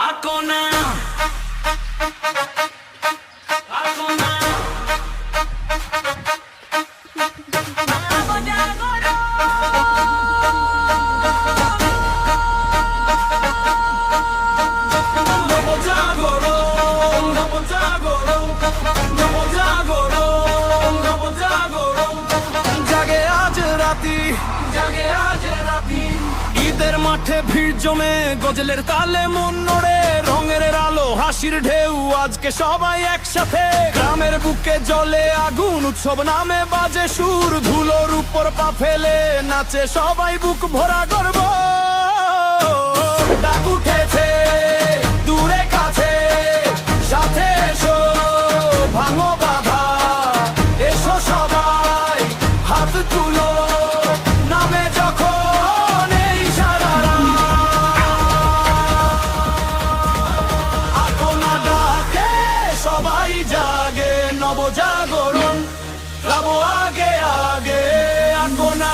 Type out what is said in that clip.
আকোনা আকোনা জাগে আজ রাতি, জাগে আজ রাতি, ঈদের মাঠে ভিড় জমে, গজলের তালে মন নড়ে, রঙের আলো হাসির ঢেউ, আজকে সবাই একসাথে। গ্রামের বুকে জ্বলে আগুন, উৎসব নামে বাজে সুর, ধুলোর উপর পা ফেলে নাচে সবাই, বুক ভরা গর্ব। ডাক উঠেছে দূরে কাছে, সাথে এসো ভাঙো বাধা, এসো সবাই হাত তুলো, নামে যখন এই সারা আকোনা ডাকে সবাই জাগে, নবজাগরণ গাবো আগে আগে। আকোনা